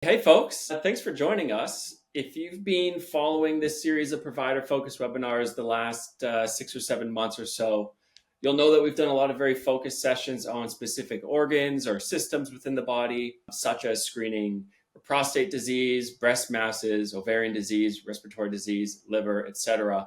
Hey folks, thanks for joining us. If you've been following this series of provider-focused webinars the last 6 or 7 months or so, you'll know that we've done a lot of very focused sessions on specific organs or systems within the body, such as screening for prostate disease, breast masses, ovarian disease, respiratory disease, liver, etc.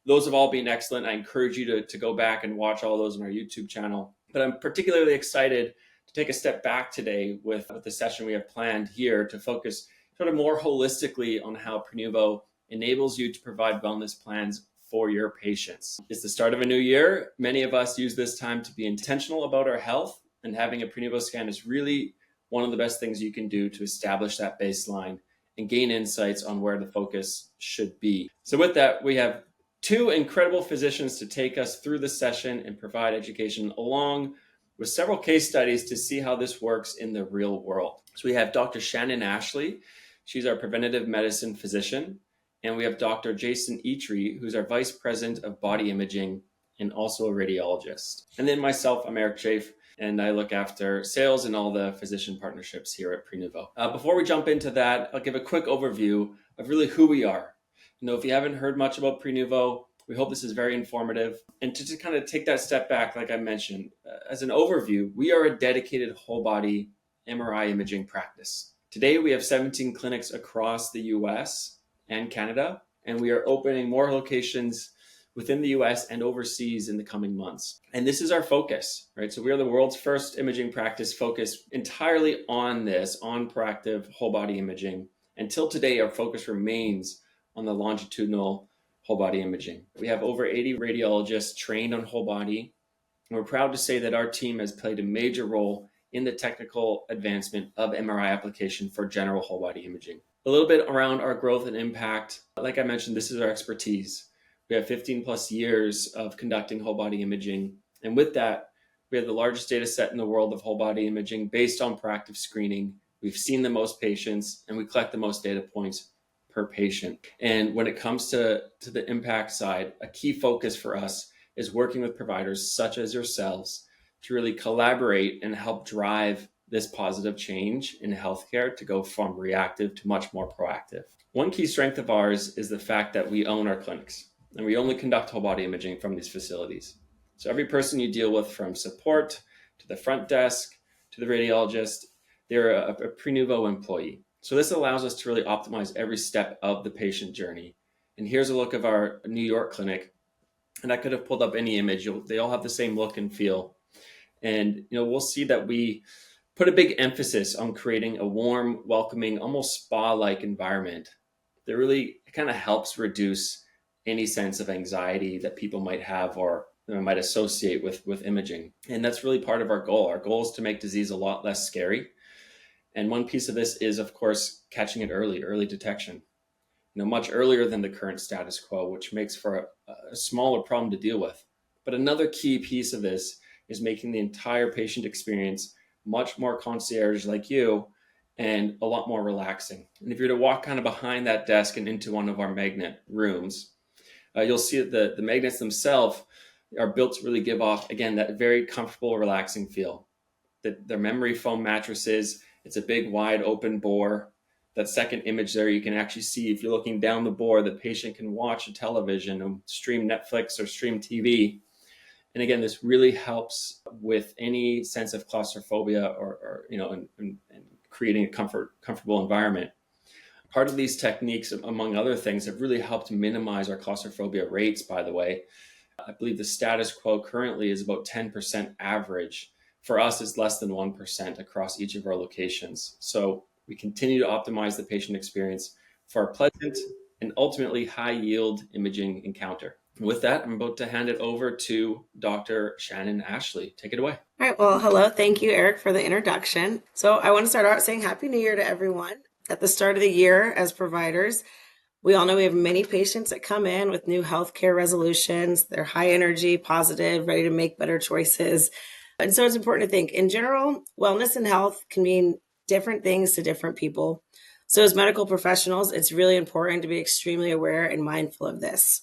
Those have all been excellent. I encourage you to go back and watch all those on our YouTube channel. But I'm particularly excited to take a step back today with the session we have planned here to focus sort of more holistically on how Prenuvo enables you to provide wellness plans for your patients. It's the start of a new year. Many of us use this time to be intentional about our health, and having a Prenuvo scan is really one of the best things you can do to establish that baseline and gain insights on where the focus should be. So with that, we have two incredible physicians to take us through the session and provide education along with several case studies to see how this works in the real world. So we have Dr. Shannon Ashley. She's our preventive medicine physician. And we have Dr. Jason Itri, who's our vice president of body imaging and also a radiologist. And then myself, I'm Eric Chafe, and I look after sales and all the physician partnerships here at Prenuvo. Before we jump into that, I'll give a quick overview of really who we are. If you haven't heard much about Prenuvo, we hope this is very informative. And to kind of take that step back, like I mentioned, as an overview, we are a dedicated whole body MRI imaging practice. Today, we have 17 clinics across the US and Canada, and we are opening more locations within the US and overseas in the coming months. And this is our focus, right? So we are the world's first imaging practice focused entirely on this, on proactive whole body imaging. Until today, our focus remains on the longitudinal whole body imaging. We have over 80 radiologists trained on whole body, and we're proud to say that our team has played a major role in the technical advancement of MRI application for general whole body imaging. A little bit around our growth and impact. Like I mentioned, this is our expertise. We have 15 plus years of conducting whole body imaging. And with that, we have the largest data set in the world of whole body imaging based on proactive screening. We've seen the most patients and we collect the most data points per patient. And when it comes to the impact side, a key focus for us is working with providers such as yourselves to really collaborate and help drive this positive change in healthcare to go from reactive to much more proactive. One key strength of ours is the fact that we own our clinics and we only conduct whole body imaging from these facilities. So every person you deal with, from support to the front desk to the radiologist, they're a Prenuvo employee. So this allows us to really optimize every step of the patient journey. And here's a look of our New York clinic. And I could have pulled up any image. They all have the same look and feel. And we'll see that we put a big emphasis on creating a warm, welcoming, almost spa-like environment that really kind of helps reduce any sense of anxiety that people might have or might associate with imaging. And that's really part of our goal. Our goal is to make disease a lot less scary. And one piece of this is, of course, catching it early detection, much earlier than the current status quo, which makes for a smaller problem to deal with. But another key piece of this is making the entire patient experience much more concierge like you and a lot more relaxing. And if you're to walk kind of behind that desk and into one of our magnet rooms, you'll see that the magnets themselves are built to really give off, again, that very comfortable, relaxing feel. They're memory foam mattresses. It's a big, wide open bore. That second image there, you can actually see, if you're looking down the bore, the patient can watch a television and stream Netflix or stream TV. And again, this really helps with any sense of claustrophobia or and creating a comfortable environment. Part of these techniques, among other things, have really helped minimize our claustrophobia rates, by the way. I believe the status quo currently is about 10% average. For us, it's less than 1% across each of our locations. So we continue to optimize the patient experience for a pleasant and ultimately high-yield imaging encounter. With that, I'm about to hand it over to Dr. Shannon Ashley. Take it away. All right. Well, hello. Thank you, Eric, for the introduction. So I want to start out saying Happy New Year to everyone. At the start of the year, as providers, we all know we have many patients that come in with new healthcare resolutions. They're high energy, positive, ready to make better choices. And so it's important to think, in general, wellness and health can mean different things to different people. So as medical professionals, it's really important to be extremely aware and mindful of this.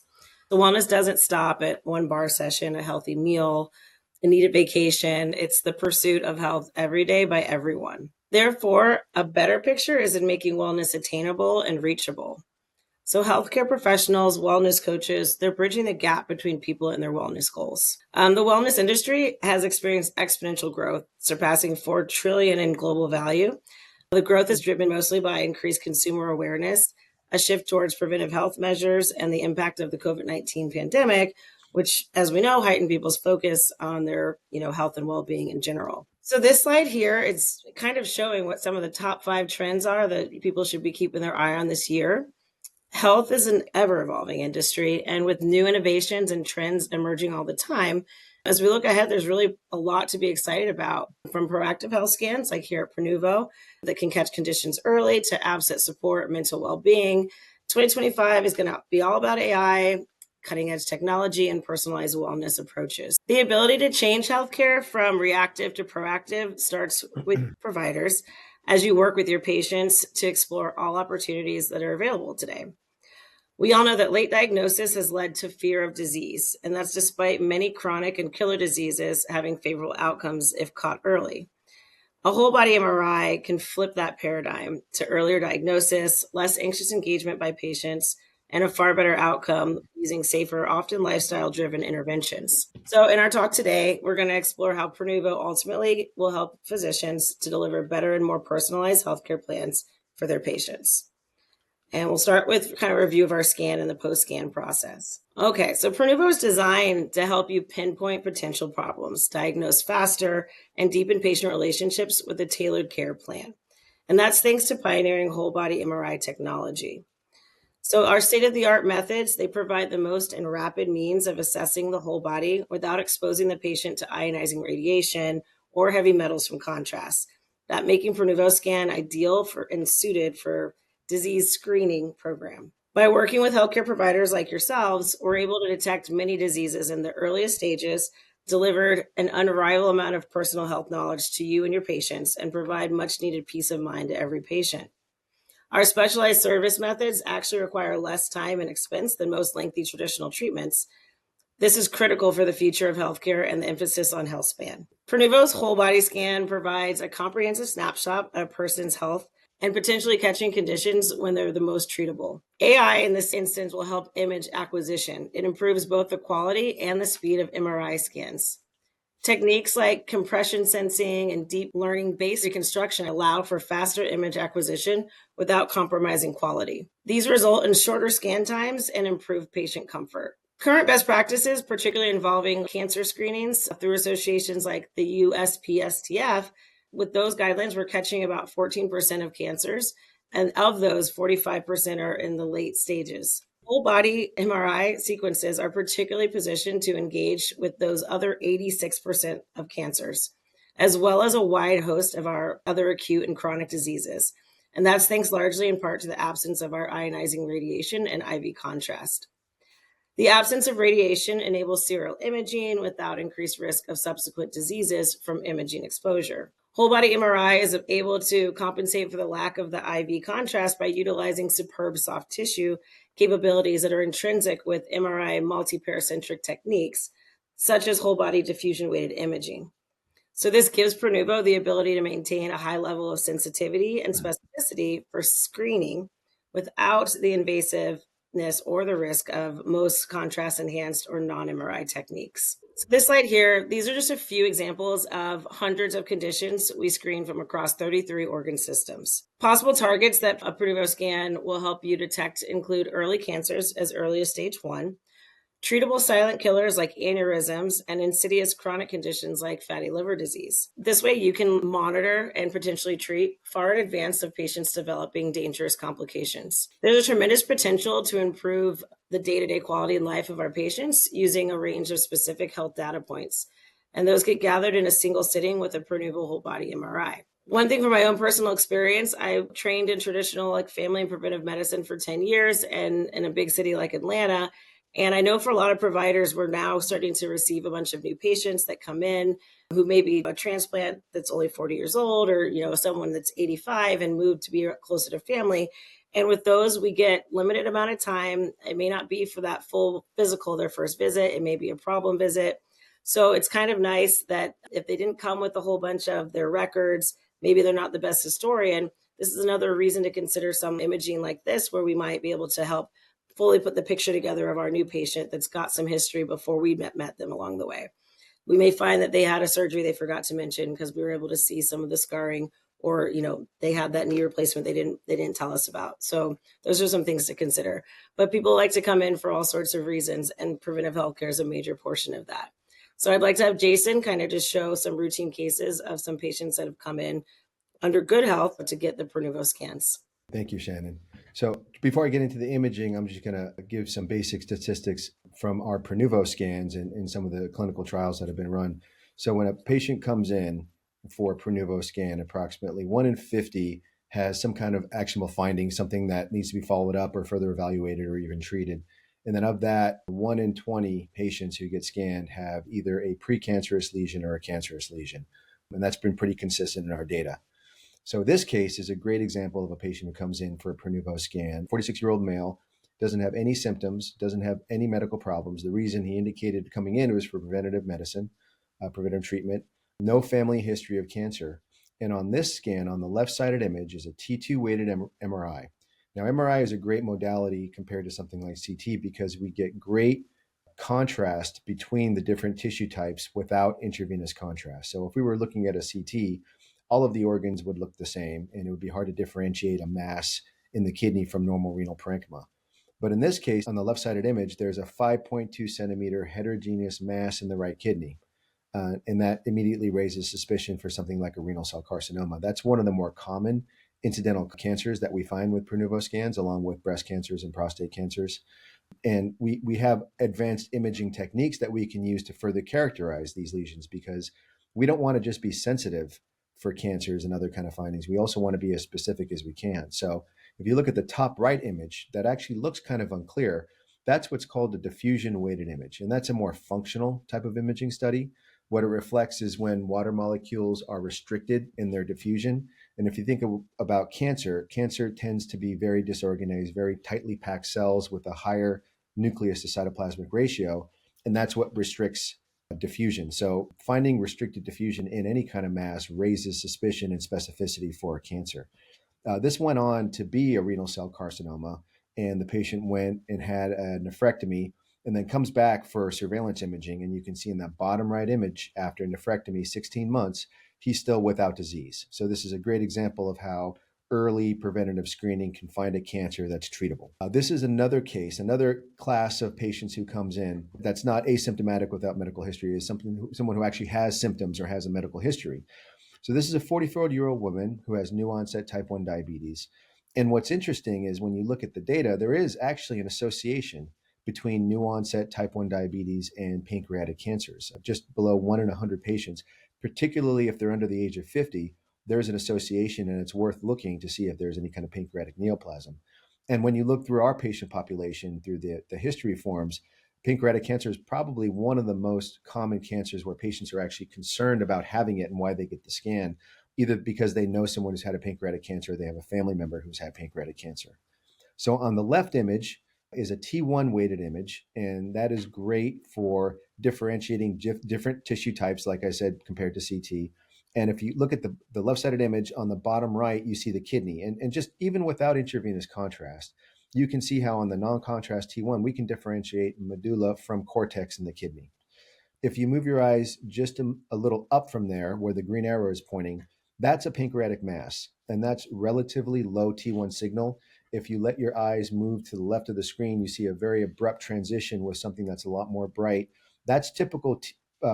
The wellness doesn't stop at one bar session, a healthy meal, a needed vacation. It's the pursuit of health every day by everyone. Therefore, a better picture is in making wellness attainable and reachable. So healthcare professionals, wellness coaches, they're bridging the gap between people and their wellness goals. The wellness industry has experienced exponential growth, surpassing $4 trillion in global value. The growth is driven mostly by increased consumer awareness, a shift towards preventive health measures, and the impact of the COVID-19 pandemic, which, as we know, heightened people's focus on their, health and well-being in general. So this slide here, it's kind of showing what some of the top 5 trends are that people should be keeping their eye on this year. Health is an ever-evolving industry, and with new innovations and trends emerging all the time, as we look ahead, there's really a lot to be excited about, from proactive health scans like here at Prenuvo that can catch conditions early to apps that support mental well-being. 2025 is going to be all about AI, cutting-edge technology, and personalized wellness approaches. The ability to change healthcare from reactive to proactive starts with providers as you work with your patients to explore all opportunities that are available today. We all know that late diagnosis has led to fear of disease, and that's despite many chronic and killer diseases having favorable outcomes if caught early. A whole body MRI can flip that paradigm to earlier diagnosis, less anxious engagement by patients, and a far better outcome using safer, often lifestyle-driven interventions. So in our talk today, we're going to explore how Prenuvo ultimately will help physicians to deliver better and more personalized healthcare plans for their patients. And we'll start with kind of a review of our scan and the post-scan process. Okay, so Prenuvo is designed to help you pinpoint potential problems, diagnose faster, and deepen patient relationships with a tailored care plan. And that's thanks to pioneering whole body MRI technology. So our state-of-the-art methods, they provide the most and rapid means of assessing the whole body without exposing the patient to ionizing radiation or heavy metals from contrast. That making Prenuvo scan ideal for and suited for disease screening program. By working with healthcare providers like yourselves, we're able to detect many diseases in the earliest stages, deliver an unrivaled amount of personal health knowledge to you and your patients, and provide much needed peace of mind to every patient. Our specialized service methods actually require less time and expense than most lengthy traditional treatments. This is critical for the future of healthcare and the emphasis on health span. Prenuvo's whole body scan provides a comprehensive snapshot of a person's health and potentially catching conditions when they're the most treatable. AI in this instance will help image acquisition. It improves both the quality and the speed of MRI scans. Techniques like compression sensing and deep learning-based reconstruction allow for faster image acquisition without compromising quality. These result in shorter scan times and improved patient comfort. Current best practices, particularly involving cancer screenings through associations like the USPSTF, with those guidelines, we're catching about 14% of cancers, and of those, 45% are in the late stages. Whole body MRI sequences are particularly positioned to engage with those other 86% of cancers, as well as a wide host of our other acute and chronic diseases. And that's thanks largely in part to the absence of our ionizing radiation and IV contrast. The absence of radiation enables serial imaging without increased risk of subsequent diseases from imaging exposure. Whole body MRI is able to compensate for the lack of the IV contrast by utilizing superb soft tissue capabilities that are intrinsic with MRI multi-paracentric techniques, such as whole body diffusion weighted imaging. So this gives Prenuvo the ability to maintain a high level of sensitivity and specificity for screening without the invasiveness or the risk of most contrast enhanced or non-MRI techniques. So this slide here, these are just a few examples of hundreds of conditions we screen from across 33 organ systems. Possible targets that a Prenuvo scan will help you detect include early cancers as early as stage 1, treatable silent killers like aneurysms, and insidious chronic conditions like fatty liver disease. This way you can monitor and potentially treat far in advance of patients developing dangerous complications. There's a tremendous potential to improve the day-to-day quality and life of our patients using a range of specific health data points. And those get gathered in a single sitting with a Prenuvo whole body MRI. One thing from my own personal experience, I trained in traditional family and preventive medicine for 10 years and in a big city like Atlanta. And I know for a lot of providers, we're now starting to receive a bunch of new patients that come in who may be a transplant that's only 40 years old or, someone that's 85 and moved to be closer to family. And with those, we get limited amount of time. It may not be for that full physical, their first visit. It may be a problem visit. So it's kind of nice that if they didn't come with a whole bunch of their records, maybe they're not the best historian. This is another reason to consider some imaging like this, where we might be able to help fully put the picture together of our new patient that's got some history before we met them along the way. We may find that they had a surgery they forgot to mention because we were able to see some of the scarring, or they had that knee replacement they didn't tell us about. So those are some things to consider. But people like to come in for all sorts of reasons, and preventive healthcare is a major portion of that. So I'd like to have Jason kind of just show some routine cases of some patients that have come in under good health to get the Prenuvo scans. Thank you, Shannon. So before I get into the imaging, I'm just going to give some basic statistics from our Prenuvo scans and some of the clinical trials that have been run. So when a patient comes in for a Prenuvo scan, approximately 1 in 50 has some kind of actionable finding, something that needs to be followed up or further evaluated or even treated. And then of that, 1 in 20 patients who get scanned have either a precancerous lesion or a cancerous lesion. And that's been pretty consistent in our data. So this case is a great example of a patient who comes in for a Prenuvo scan. 46-year-old male, doesn't have any symptoms, doesn't have any medical problems. The reason he indicated coming in was for preventative medicine, preventative treatment, no family history of cancer. And on this scan, on the left-sided image, is a T2 weighted MRI. Now, MRI is a great modality compared to something like CT because we get great contrast between the different tissue types without intravenous contrast. So if we were looking at a CT, all of the organs would look the same, and it would be hard to differentiate a mass in the kidney from normal renal parenchyma. But in this case, on the left-sided image, there's a 5.2 centimeter heterogeneous mass in the right kidney. And that immediately raises suspicion for something like a renal cell carcinoma. That's one of the more common incidental cancers that we find with Prenuvo scans, along with breast cancers and prostate cancers. And we have advanced imaging techniques that we can use to further characterize these lesions, because we don't want to just be sensitive for cancers and other kind of findings. We also want to be as specific as we can. So if you look at the top right image, that actually looks kind of unclear. That's what's called a diffusion weighted image. And that's a more functional type of imaging study. What it reflects is when water molecules are restricted in their diffusion. And if you think about cancer, cancer tends to be very disorganized, very tightly packed cells with a higher nucleus to cytoplasmic ratio. And that's what restricts diffusion. So finding restricted diffusion in any kind of mass raises suspicion and specificity for a cancer. This went on to be a renal cell carcinoma, and the patient went and had a nephrectomy and then comes back for surveillance imaging. And you can see in that bottom right image, after nephrectomy, 16 months, he's still without disease. So this is a great example of how early preventative screening can find a cancer that's treatable. This is another case, another class of patients who comes in that's not asymptomatic without medical history, is someone who actually has symptoms or has a medical history. So this is a 44-year-old woman who has new onset type 1 diabetes. And what's interesting is when you look at the data, there is actually an association between new onset type 1 diabetes and pancreatic cancers. Just below 1 in 100 patients, particularly if they're under the age of 50, there's an association, and it's worth looking to see if there's any kind of pancreatic neoplasm. And when you look through our patient population, through the history forms, pancreatic cancer is probably one of the most common cancers where patients are actually concerned about having it and why they get the scan, either because they know someone who's had a pancreatic cancer or they have a family member who's had pancreatic cancer. So on the left image is a T1 weighted image, and that is great for differentiating different tissue types, like I said, compared to CT. And if you look at the left-sided image on the bottom right, you see the kidney. And just even without intravenous contrast, you can see how on the non-contrast T1, we can differentiate medulla from cortex in the kidney. If you move your eyes just a little up from there, where the green arrow is pointing, that's a pancreatic mass, and that's relatively low T1 signal. If you let your eyes move to the left of the screen, you see a very abrupt transition with something that's a lot more bright. That's typical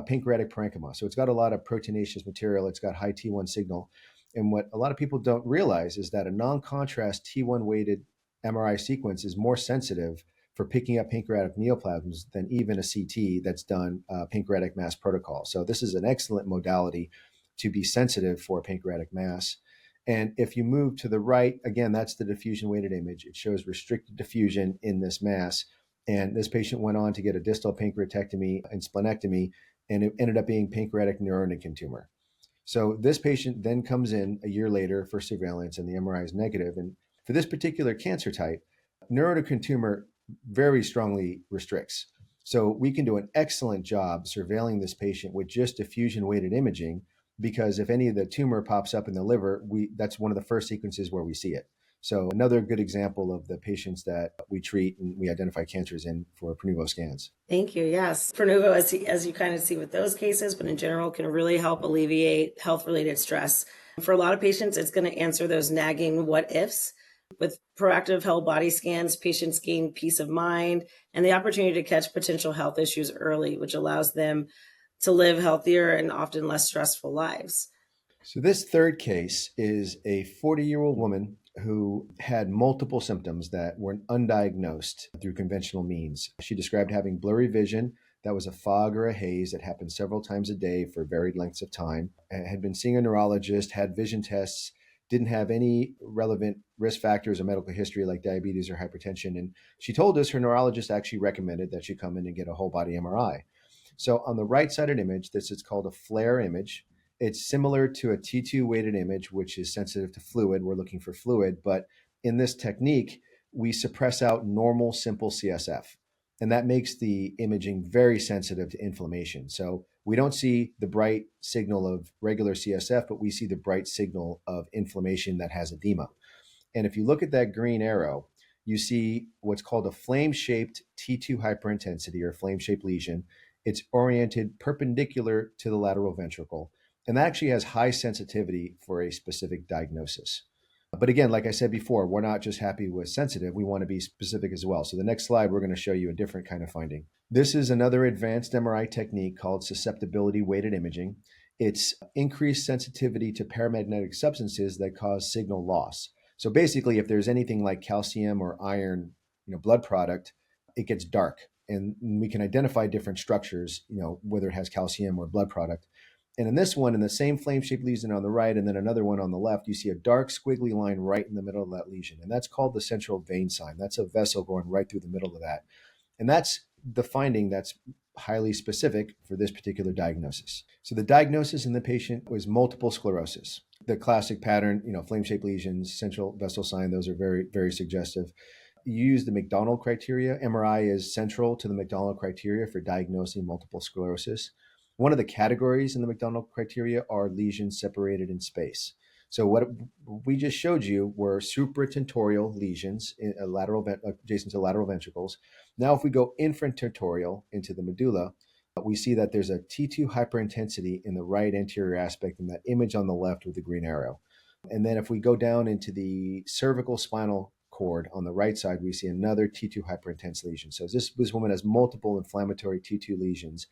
pancreatic parenchyma. So it's got a lot of proteinaceous material. It's got high T1 signal. And what a lot of people don't realize is that a non-contrast T1 weighted MRI sequence is more sensitive for picking up pancreatic neoplasms than even a CT that's done pancreatic mass protocol. So this is an excellent modality to be sensitive for pancreatic mass. And if you move to the right, again, that's the diffusion weighted image. It shows restricted diffusion in this mass. And this patient went on to get a distal pancreatectomy and splenectomy, and it ended up being pancreatic neuroendocrine tumor. So this patient then comes in a year later for surveillance, and the MRI is negative. And for this particular cancer type, neuroendocrine tumor very strongly restricts. So we can do an excellent job surveilling this patient with just diffusion weighted imaging. because if any of the tumor pops up in the liver, that's one of the first sequences where we see it. So another good example of the patients that we treat and we identify cancers in for Prenuvo scans. Thank you. Yes. Prenuvo, as you kind of see with those cases, but in general, can really help alleviate health-related stress. For a lot of patients, it's going to answer those nagging what ifs. With proactive whole body scans, patients gain peace of mind and the opportunity to catch potential health issues early, which allows them to live healthier and often less stressful lives. So this third case is a 40-year-old woman who had multiple symptoms that were undiagnosed through conventional means. She described having blurry vision that was a fog or a haze that happened several times a day for varied lengths of time, had been seeing a neurologist, had vision tests, didn't have any relevant risk factors or medical history like diabetes or hypertension. And she told us her neurologist actually recommended that she come in and get a whole body MRI. So on the right-sided image, this is called a flare image. It's similar to a T2 weighted image, which is sensitive to fluid. We're looking for fluid, but in this technique, we suppress out normal, simple CSF. And that makes the imaging very sensitive to inflammation. So we don't see the bright signal of regular CSF, but we see the bright signal of inflammation that has edema. And if you look at that green arrow, you see what's called a flame-shaped T2 hyperintensity or flame-shaped lesion. It's oriented perpendicular to the lateral ventricle. And that actually has high sensitivity for a specific diagnosis. But again, like I said before, we're not just happy with sensitive, we want to be specific as well. So the next slide, we're going to show you a different kind of finding. This is another advanced MRI technique called susceptibility weighted imaging. It's increased sensitivity to paramagnetic substances that cause signal loss. So basically, if there's anything like calcium or iron, blood product, it gets dark. And we can identify different structures, whether it has calcium or blood product. And in this one, in the same flame-shaped lesion on the right, and then another one on the left, you see a dark squiggly line right in the middle of that lesion. And that's called the central vein sign. That's a vessel going right through the middle of that. And that's the finding that's highly specific for this particular diagnosis. So the diagnosis in the patient was multiple sclerosis. The classic pattern, flame-shaped lesions, central vessel sign, those are very, very suggestive. You use the McDonald criteria. MRI is central to the McDonald criteria for diagnosing multiple sclerosis. One of the categories in the McDonald criteria are lesions separated in space. So what we just showed you were supratentorial lesions in adjacent to lateral ventricles. Now, if we go infratentorial into the medulla, we see that there's a T2 hyperintensity in the right anterior aspect in that image on the left with the green arrow. And then if we go down into the cervical spinal cord on the right side, we see another T2 hyperintense lesion. So this woman has multiple inflammatory T2 lesions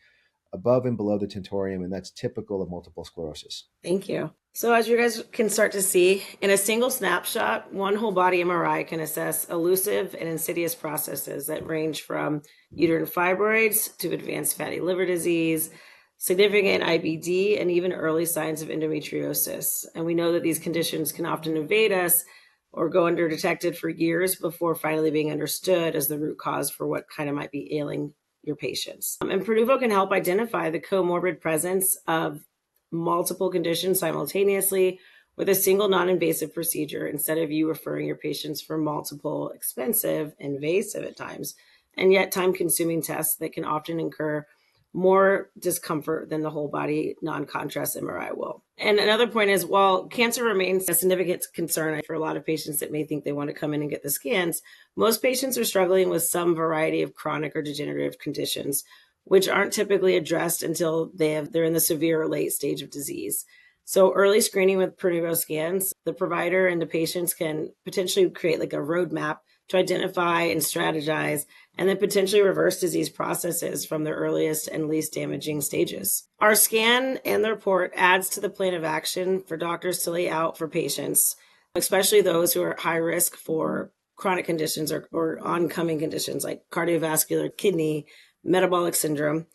above and below the tentorium, and that's typical of multiple sclerosis. Thank you. So as you guys can start to see, in a single snapshot, one whole body MRI can assess elusive and insidious processes that range from uterine fibroids to advanced fatty liver disease, significant IBD, and even early signs of endometriosis. And we know that these conditions can often evade us or go undetected for years before finally being understood as the root cause for what kind of might be ailing your patients. And Prenuvo can help identify the comorbid presence of multiple conditions simultaneously with a single non-invasive procedure instead of you referring your patients for multiple expensive, invasive at times, and yet time-consuming tests that can often incur more discomfort than the whole body non-contrast MRI will. And another point is, while cancer remains a significant concern for a lot of patients that may think they want to come in and get the scans, most patients are struggling with some variety of chronic or degenerative conditions, which aren't typically addressed until they're in the severe or late stage of disease. So early screening with Prenuvo scans, the provider and the patients can potentially create like a roadmap to identify and strategize, and then potentially reverse disease processes from the earliest and least damaging stages. Our scan and the report adds to the plan of action for doctors to lay out for patients, especially those who are at high risk for chronic conditions or oncoming conditions like cardiovascular, kidney, metabolic syndrome.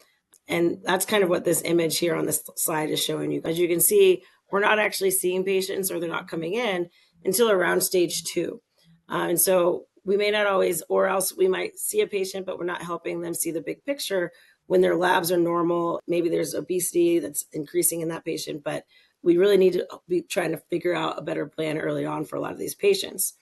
And that's kind of what this image here on this slide is showing you. As you can see, we're not actually seeing patients, or they're not coming in until around stage 2. And so we may not always, or else we might see a patient, but we're not helping them see the big picture when their labs are normal. Maybe there's obesity that's increasing in that patient, but we really need to be trying to figure out a better plan early on for a lot of these patients.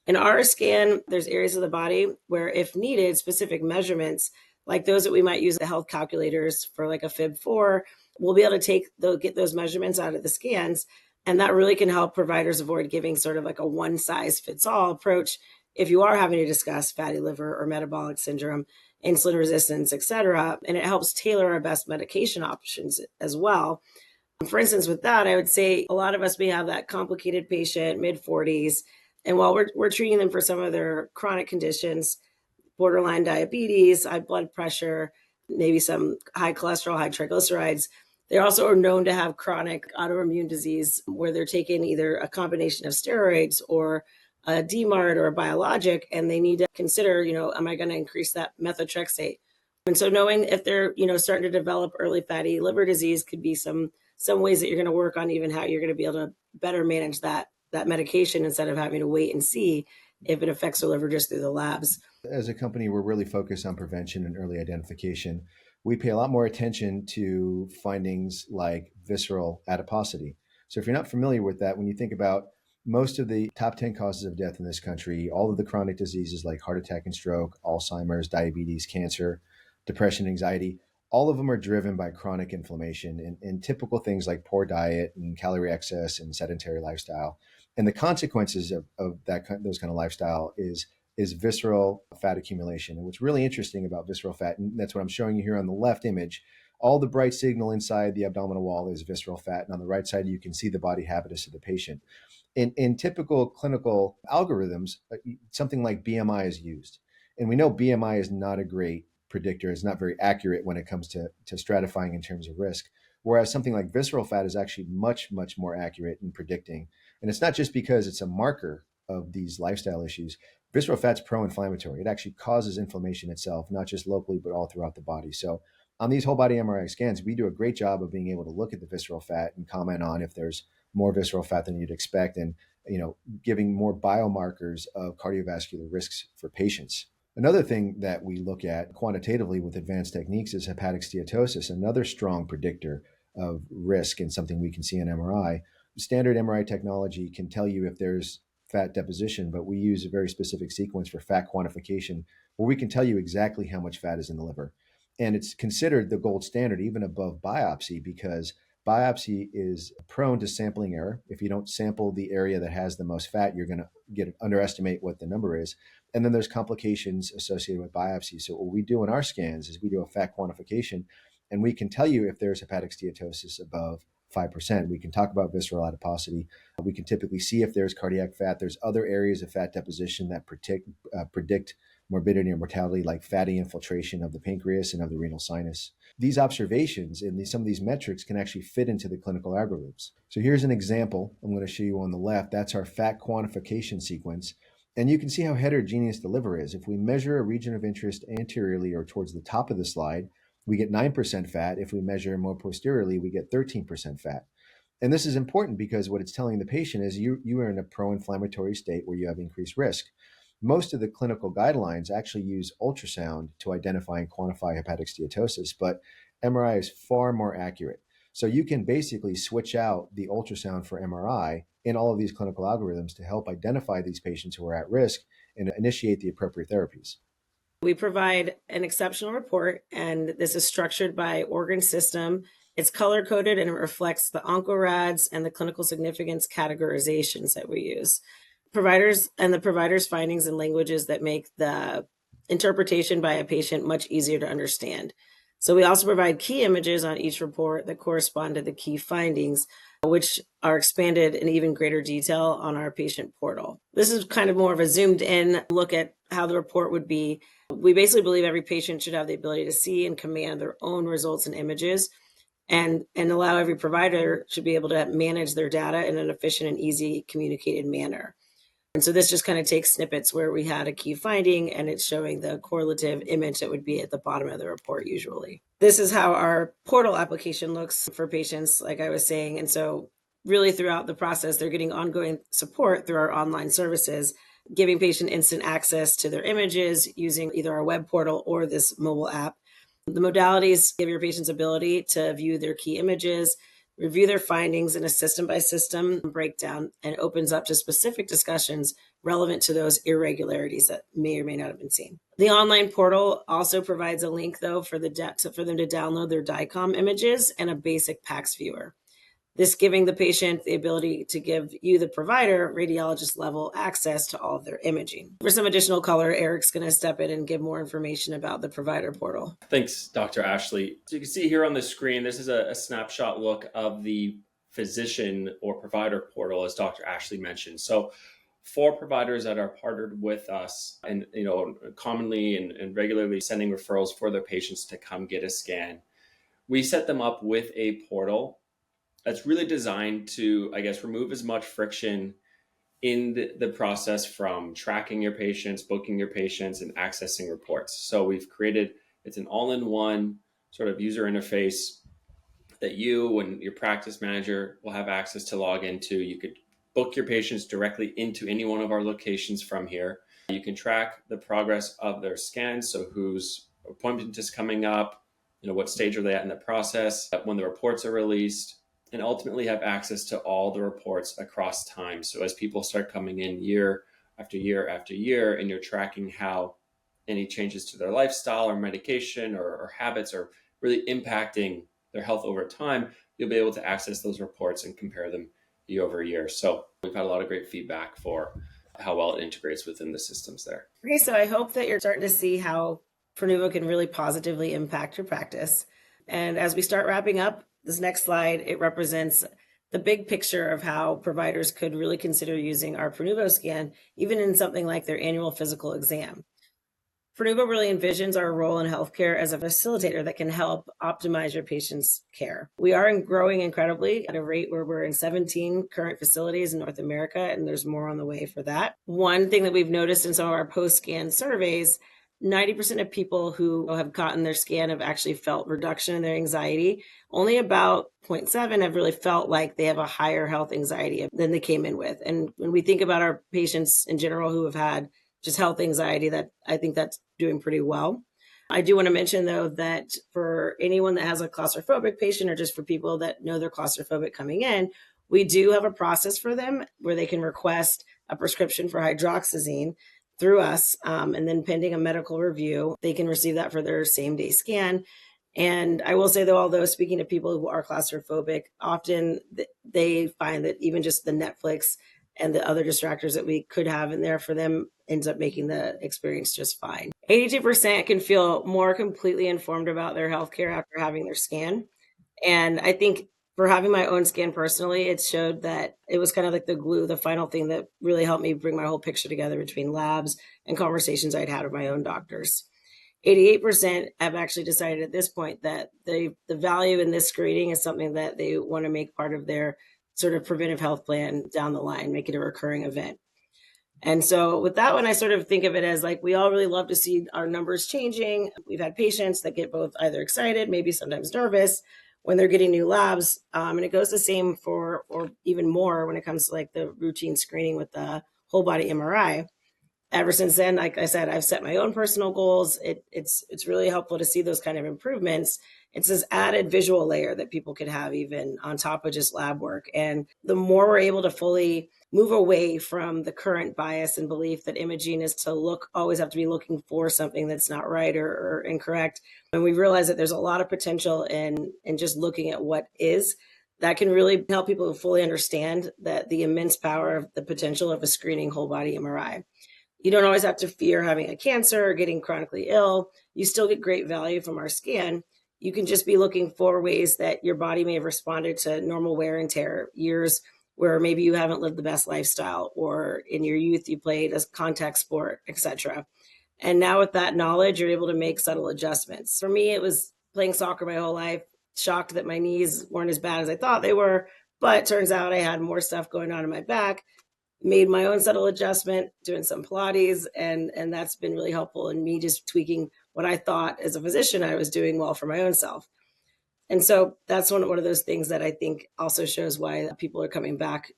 In our scan, there's areas of the body where, if needed, specific measurements like those that we might use the health calculators for like a FIB4 we'll be able to get those measurements out of the scans. And that really can help providers avoid giving sort of like a one size fits all approach if you are having to discuss fatty liver or metabolic syndrome, insulin resistance, et cetera. And it helps tailor our best medication options as well. For instance, with that, I would say a lot of us may have that complicated patient, mid 40s. And while we're treating them for some of their chronic conditions, borderline diabetes, high blood pressure, maybe some high cholesterol, high triglycerides, they also are known to have chronic autoimmune disease where they're taking either a combination of steroids or a DMARD or a biologic, and they need to consider, am I going to increase that methotrexate? And so knowing if they're, starting to develop early fatty liver disease could be some ways that you're going to work on even how you're going to be able to better manage that medication instead of having to wait and see if it affects the liver just through the labs. As a company, we're really focused on prevention and early identification. We pay a lot more attention to findings like visceral adiposity. So if you're not familiar with that, when you think about most of the top 10 causes of death in this country, all of the chronic diseases like heart attack and stroke, Alzheimer's, diabetes, cancer, depression, anxiety, all of them are driven by chronic inflammation and typical things like poor diet and calorie excess and sedentary lifestyle. And the consequences of those kind of lifestyle is visceral fat accumulation. And what's really interesting about visceral fat, and that's what I'm showing you here on the left image, all the bright signal inside the abdominal wall is visceral fat. And on the right side, you can see the body habitus of the patient. In typical clinical algorithms, something like BMI is used. And we know BMI is not a great predictor. It's not very accurate when it comes to stratifying in terms of risk. Whereas something like visceral fat is actually much, much more accurate in predicting. And it's not just because it's a marker of these lifestyle issues. Visceral fat's pro-inflammatory. It actually causes inflammation itself, not just locally, but all throughout the body. So on these whole body MRI scans, we do a great job of being able to look at the visceral fat and comment on if there's more visceral fat than you'd expect, and giving more biomarkers of cardiovascular risks for patients. Another thing that we look at quantitatively with advanced techniques is hepatic steatosis, another strong predictor of risk and something we can see in MRI. Standard MRI technology can tell you if there's fat deposition, but we use a very specific sequence for fat quantification where we can tell you exactly how much fat is in the liver. And it's considered the gold standard even above biopsy because biopsy is prone to sampling error. If you don't sample the area that has the most fat, you're going to underestimate what the number is. And then there's complications associated with biopsy. So what we do in our scans is we do a fat quantification, and we can tell you if there's hepatic steatosis above 5%. We can talk about visceral adiposity. We can typically see if there's cardiac fat. There's other areas of fat deposition that predict morbidity or mortality, like fatty infiltration of the pancreas and of the renal sinus. These observations and some of these metrics can actually fit into the clinical algorithms. So here's an example I'm going to show you on the left. That's our fat quantification sequence. And you can see how heterogeneous the liver is. If we measure a region of interest anteriorly or towards the top of the slide, we get 9% fat. If we measure more posteriorly, we get 13% fat. And this is important because what it's telling the patient is you are in a pro-inflammatory state where you have increased risk. Most of the clinical guidelines actually use ultrasound to identify and quantify hepatic steatosis, but MRI is far more accurate. So you can basically switch out the ultrasound for MRI in all of these clinical algorithms to help identify these patients who are at risk and initiate the appropriate therapies. We provide an exceptional report, and this is structured by organ system. It's color-coded, and it reflects the OncoRads and the clinical significance categorizations that we use. The providers' findings in languages that make the interpretation by a patient much easier to understand. So we also provide key images on each report that correspond to the key findings, which are expanded in even greater detail on our patient portal. This is kind of more of a zoomed in look at how the report would be. We basically believe every patient should have the ability to see and command their own results and images, and allow every provider to be able to manage their data in an efficient and easy communicated manner. And so this just kind of takes snippets where we had a key finding and it's showing the correlative image that would be at the bottom of the report usually. This is how our portal application looks for patients, like I was saying. And so really throughout the process, they're getting ongoing support through our online services, giving patient instant access to their images using either our web portal or this mobile app. The modalities give your patients ability to view their key images. review their findings in a system by system breakdown, and opens up to specific discussions relevant to those irregularities that may or may not have been seen. The online portal also provides a link, though, for them to download their DICOM images and a basic PACS viewer. This giving the patient the ability to give you, the provider, radiologist level access to all of their imaging. For some additional color, Eric's going to step in and give more information about the provider portal. Thanks, Dr. Ashley. So you can see here on the screen, this is a snapshot look of the physician or provider portal, as Dr. Ashley mentioned. So for providers that are partnered with us and commonly and regularly sending referrals for their patients to come get a scan, we set them up with a portal that's really designed to, remove as much friction in the process from tracking your patients, booking your patients, and accessing reports. So we've created, it's an all-in-one sort of user interface that you and your practice manager will have access to log into. You could book your patients directly into any one of our locations from here. You can track the progress of their scans, so whose appointment is coming up, what stage are they at in the process, when the reports are released, and ultimately have access to all the reports across time. So as people start coming in year after year after year, and you're tracking how any changes to their lifestyle or medication or habits are really impacting their health over time, you'll be able to access those reports and compare them year over year. So we've had a lot of great feedback for how well it integrates within the systems there. Okay, so I hope that you're starting to see how Prenuvo can really positively impact your practice. And as we start wrapping up, this next slide, it represents the big picture of how providers could really consider using our Prenuvo scan, even in something like their annual physical exam. Prenuvo really envisions our role in healthcare as a facilitator that can help optimize your patient's care. We are growing incredibly at a rate where we're in 17 current facilities in North America, and there's more on the way for that. One thing that we've noticed in some of our post-scan surveys, 90% of people who have gotten their scan have actually felt reduction in their anxiety. Only about 0.7 have really felt like they have a higher health anxiety than they came in with. And when we think about our patients in general who have had just health anxiety, that I think that's doing pretty well. I do want to mention, though, that for anyone that has a claustrophobic patient, or just for people that know they're claustrophobic coming in, we do have a process for them where they can request a prescription for hydroxyzine through us. And then pending a medical review, they can receive that for their same day scan. And I will say, though, although speaking to people who are claustrophobic, often they find that even just the Netflix and the other distractors that we could have in there for them ends up making the experience just fine. 82% can feel more completely informed about their healthcare after having their scan. And I think for having my own scan personally, it showed that it was kind of like the glue, the final thing that really helped me bring my whole picture together between labs and conversations I'd had with my own doctors. 88% have actually decided at this point that the value in this screening is something that they want to make part of their sort of preventive health plan down the line, make it a recurring event. And so with that one, I sort of think of it as like, we all really love to see our numbers changing. We've had patients that get both either excited, maybe sometimes nervous when they're getting new labs. And it goes the same for, or even more when it comes to like the routine screening with the whole body MRI. Ever since then, like I said, I've set my own personal goals. It's really helpful to see those kind of improvements. It's this added visual layer that people could have even on top of just lab work. And the more we're able to fully move away from the current bias and belief that imaging is to always have to be looking for something that's not right or incorrect. And we realize that there's a lot of potential in just looking at what is, that can really help people fully understand that the immense power of the potential of a screening whole body MRI. You don't always have to fear having a cancer or getting chronically ill. You still get great value from our scan. You can just be looking for ways that your body may have responded to normal wear and tear, years where maybe you haven't lived the best lifestyle, or in your youth you played a contact sport, etc. And now with that knowledge, you're able to make subtle adjustments. For me, it was playing soccer my whole life, shocked that my knees weren't as bad as I thought they were, but it turns out I had more stuff going on in my back. Made my own subtle adjustment, doing some Pilates, and that's been really helpful in me just tweaking what I thought as a physician I was doing well for my own self. And so that's one of those things that I think also shows why people are coming back,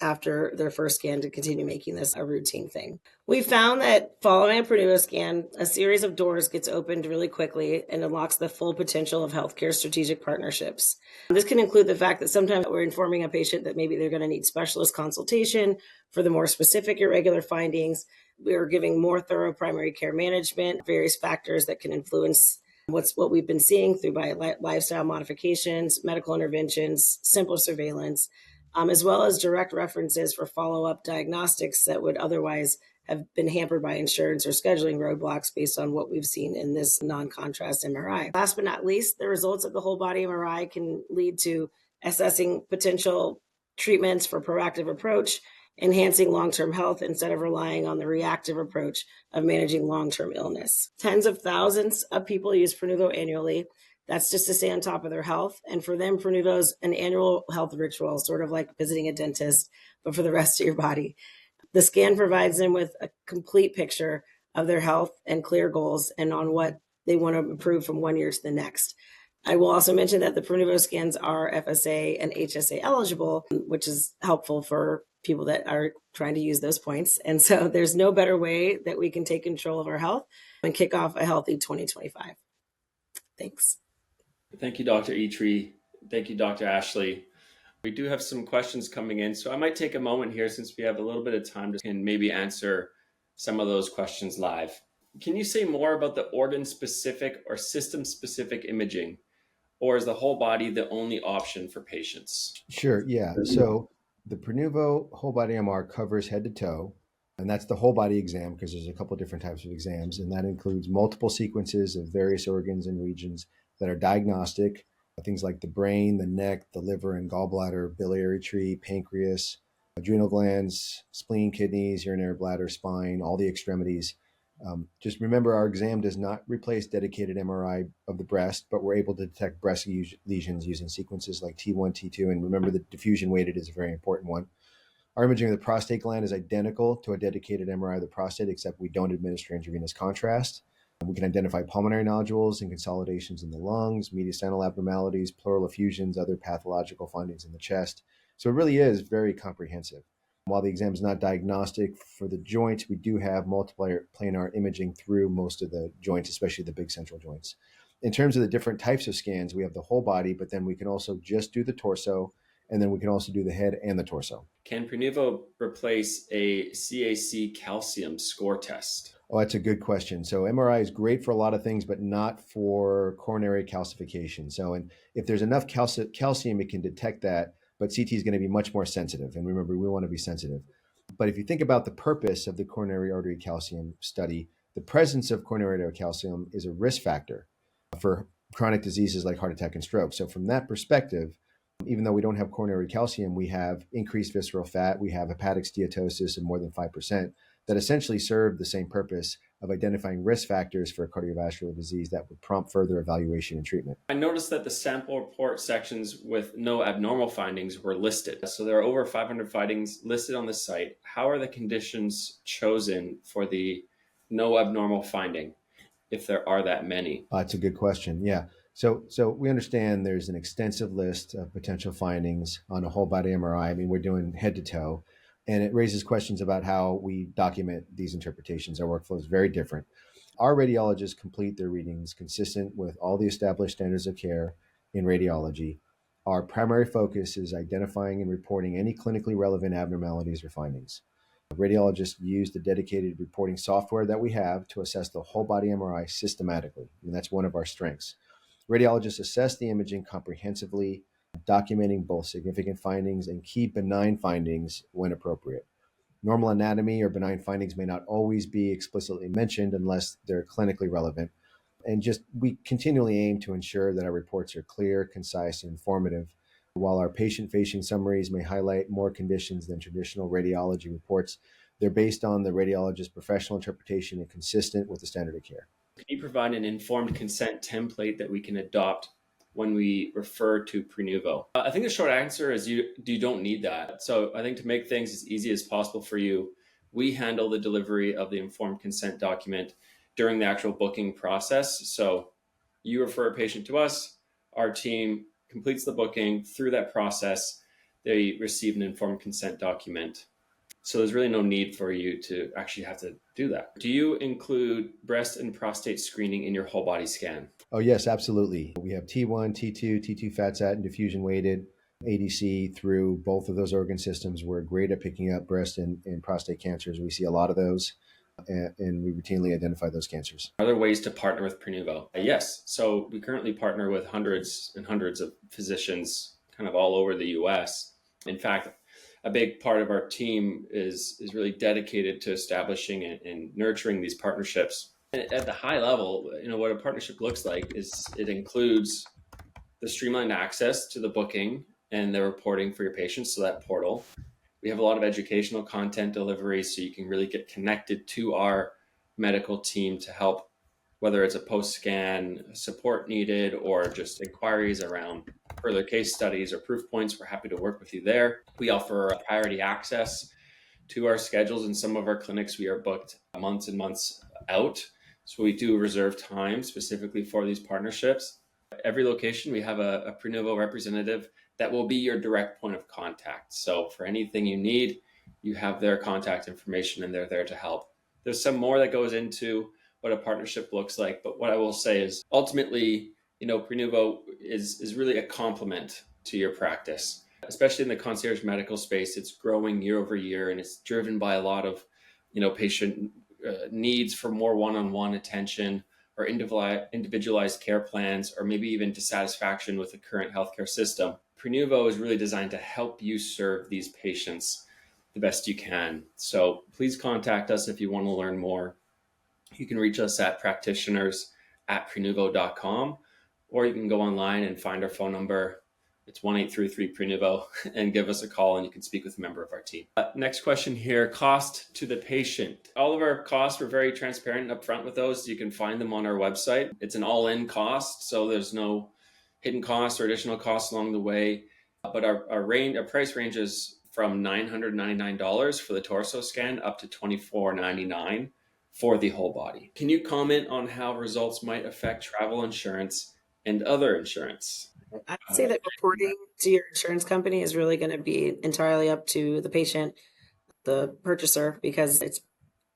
after their first scan to continue making this a routine thing. We found that following a Prenuvo scan, a series of doors gets opened really quickly and unlocks the full potential of healthcare strategic partnerships. This can include the fact that sometimes we're informing a patient that maybe they're going to need specialist consultation for the more specific irregular findings. We're giving more thorough primary care management, various factors that can influence what we've been seeing through by lifestyle modifications, medical interventions, simple surveillance, as well as direct references for follow-up diagnostics that would otherwise have been hampered by insurance or scheduling roadblocks based on what we've seen in this non-contrast MRI. Last but not least, the results of the whole body MRI can lead to assessing potential treatments for proactive approach, enhancing long-term health instead of relying on the reactive approach of managing long-term illness. Tens of thousands of people use Prenuvo annually. That's just to stay on top of their health. And for them, Prenuvo is an annual health ritual, sort of like visiting a dentist, but for the rest of your body. The scan provides them with a complete picture of their health and clear goals and on what they want to improve from one year to the next. I will also mention that the Prenuvo scans are FSA and HSA eligible, which is helpful for people that are trying to use those points. And so there's no better way that we can take control of our health and kick off a healthy 2025. Thanks. Thank you, Dr. Itri. Thank you, Dr. Ashley. We do have some questions coming in, so I might take a moment here since we have a little bit of time to maybe answer some of those questions live. Can you say more about the organ-specific or system-specific imaging, or is the whole body the only option for patients? Sure, yeah. So the Prenuvo whole body MR covers head to toe, and that's the whole body exam because there's a couple of different types of exams, and that includes multiple sequences of various organs and regions that are diagnostic, things like the brain, the neck, the liver and gallbladder, biliary tree, pancreas, adrenal glands, spleen, kidneys, urinary bladder, spine, all the extremities. Just remember, our exam does not replace dedicated MRI of the breast, but we're able to detect breast lesions using sequences like T1, T2, and remember the diffusion weighted is a very important one. Our imaging of the prostate gland is identical to a dedicated MRI of the prostate, except we don't administer intravenous contrast. We can identify pulmonary nodules and consolidations in the lungs, mediastinal abnormalities, pleural effusions, other pathological findings in the chest. So it really is very comprehensive. While the exam is not diagnostic for the joints, we do have multiplanar imaging through most of the joints, especially the big central joints. In terms of the different types of scans, we have the whole body, but then we can also just do the torso, and then we can also do the head and the torso. Can Prenuvo replace a CAC calcium score test? Oh, that's a good question. So MRI is great for a lot of things, but not for coronary calcification. So, and if there's enough calcium, it can detect that, but CT is going to be much more sensitive. And remember, we want to be sensitive. But if you think about the purpose of the coronary artery calcium study, the presence of coronary artery calcium is a risk factor for chronic diseases like heart attack and stroke. So from that perspective, even though we don't have coronary calcium, we have increased visceral fat, we have hepatic steatosis of more than 5%. That essentially serve the same purpose of identifying risk factors for cardiovascular disease that would prompt further evaluation and treatment. I noticed that the sample report sections with no abnormal findings were listed. So there are over 500 findings listed on the site. How are the conditions chosen for the no abnormal finding, if there are that many? It's a good question. Yeah. So we understand there's an extensive list of potential findings on a whole body MRI. I mean, we're doing head to toe. And it raises questions about how we document these interpretations. Our workflow is very different. Our radiologists complete their readings consistent with all the established standards of care in radiology. Our primary focus is identifying and reporting any clinically relevant abnormalities or findings. Radiologists use the dedicated reporting software that we have to assess the whole body MRI systematically, and that's one of our strengths. Radiologists assess the imaging comprehensively, documenting both significant findings and key benign findings when appropriate. Normal anatomy or benign findings may not always be explicitly mentioned unless they're clinically relevant. And we continually aim to ensure that our reports are clear, concise, and informative. While our patient-facing summaries may highlight more conditions than traditional radiology reports, they're based on the radiologist's professional interpretation and consistent with the standard of care. Can you provide an informed consent template that we can adopt when we refer to Prenuvo? I think the short answer is you don't need that. So I think to make things as easy as possible for you, we handle the delivery of the informed consent document during the actual booking process. So you refer a patient to us, our team completes the booking through that process. they receive an informed consent document. So there's really no need for you to actually have to do that. Do you include breast and prostate screening in your whole body scan? Oh, yes, absolutely. We have T1, T2, T2 fat sat, and diffusion weighted ADC through both of those organ systems. We're great at picking up breast and prostate cancers. We see a lot of those, and we routinely identify those cancers. Are there ways to partner with Prenuvo? Yes. So we currently partner with hundreds and hundreds of physicians kind of all over the US. In fact, a big part of our team is really dedicated to establishing and nurturing these partnerships. And at the high level, what a partnership looks like is it includes the streamlined access to the booking and the reporting for your patients, so that portal. We have a lot of educational content delivery, so you can really get connected to our medical team to help, whether it's a post-scan support needed or just inquiries around further case studies or proof points. We're happy to work with you there. We offer priority access to our schedules. In some of our clinics, we are booked months and months out. So we do reserve time specifically for these partnerships. Every location, we have a Prenuvo representative that will be your direct point of contact. So for anything you need, you have their contact information and they're there to help. There's some more that goes into what a partnership looks like. But what I will say is ultimately, Prenuvo is really a complement to your practice, especially in the concierge medical space. It's growing year over year, and it's driven by a lot of, patient needs for more one-on-one attention or individualized care plans, or maybe even dissatisfaction with the current healthcare system. Prenuvo is really designed to help you serve these patients the best you can. So please contact us if you want to learn more. You can reach us at practitioners@prenuvo.com, or you can go online and find our phone number. It's 1-833-PRENUVO, and give us a call and you can speak with a member of our team. Next question here, cost to the patient. All of our costs, we're very transparent and upfront with those. You can find them on our website. It's an all-in cost, so there's no hidden costs or additional costs along the way. But our price ranges from $999 for the torso scan up to $2,499 for the whole body. Can you comment on how results might affect travel insurance and other insurance? I'd say that reporting to your insurance company is really going to be entirely up to the patient, the purchaser, because it's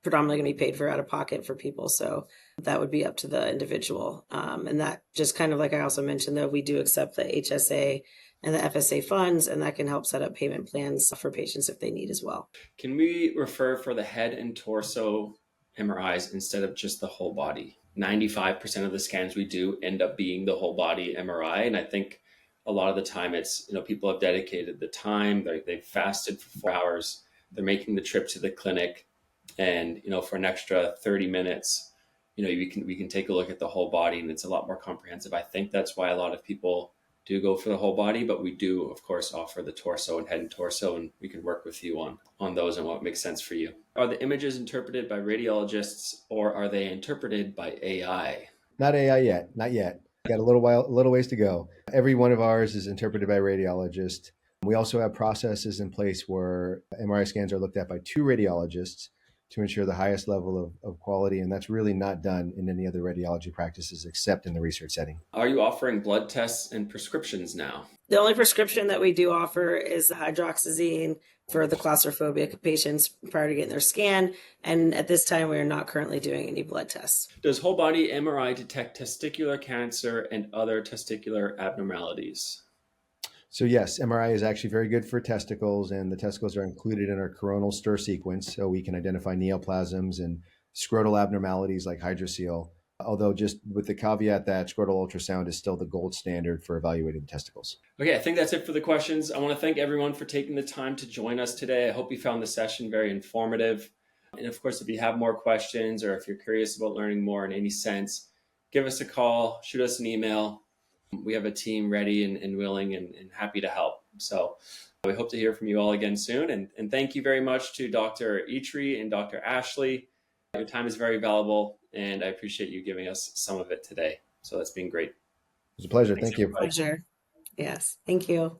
predominantly going to be paid for out of pocket for people. So that would be up to the individual. And that just kind of like I also mentioned, though, we do accept the HSA and the FSA funds, and that can help set up payment plans for patients if they need as well. Can we refer for the head and torso MRIs instead of just the whole body? 95% of the scans we do end up being the whole body MRI. And I think a lot of the time it's, people have dedicated the time, they've fasted for 4 hours, they're making the trip to the clinic, and, for an extra 30 minutes, we can take a look at the whole body, and it's a lot more comprehensive. I think that's why a lot of people do go for the whole body, but we do, of course, offer the torso and head and torso, and we can work with you on those and what makes sense for you. Are the images interpreted by radiologists, or are they interpreted by AI? Not AI yet, not yet. Got a little ways to go. Every one of ours is interpreted by a radiologist. We also have processes in place where MRI scans are looked at by 2 radiologists to ensure the highest level of quality. And that's really not done in any other radiology practices except in the research setting. Are you offering blood tests and prescriptions now? The only prescription that we do offer is hydroxyzine for the claustrophobic patients prior to getting their scan. And at this time, we are not currently doing any blood tests. Does whole body MRI detect testicular cancer and other testicular abnormalities? So yes, MRI is actually very good for testicles, and the testicles are included in our coronal stir sequence, so we can identify neoplasms and scrotal abnormalities like hydrocele, although just with the caveat that scrotal ultrasound is still the gold standard for evaluating testicles. Okay, I think that's it for the questions. I want to thank everyone for taking the time to join us today. I hope you found the session very informative. And of course, if you have more questions or if you're curious about learning more in any sense, give us a call, shoot us an email. We have a team ready and willing and happy to help. So we hope to hear from you all again soon. And thank you very much to Dr. Itri and Dr. Ashley. Your time is very valuable, and I appreciate you giving us some of it today. So that's been great. It was a pleasure. Thanks, Thank you. everybody. Pleasure. Yes. Thank you.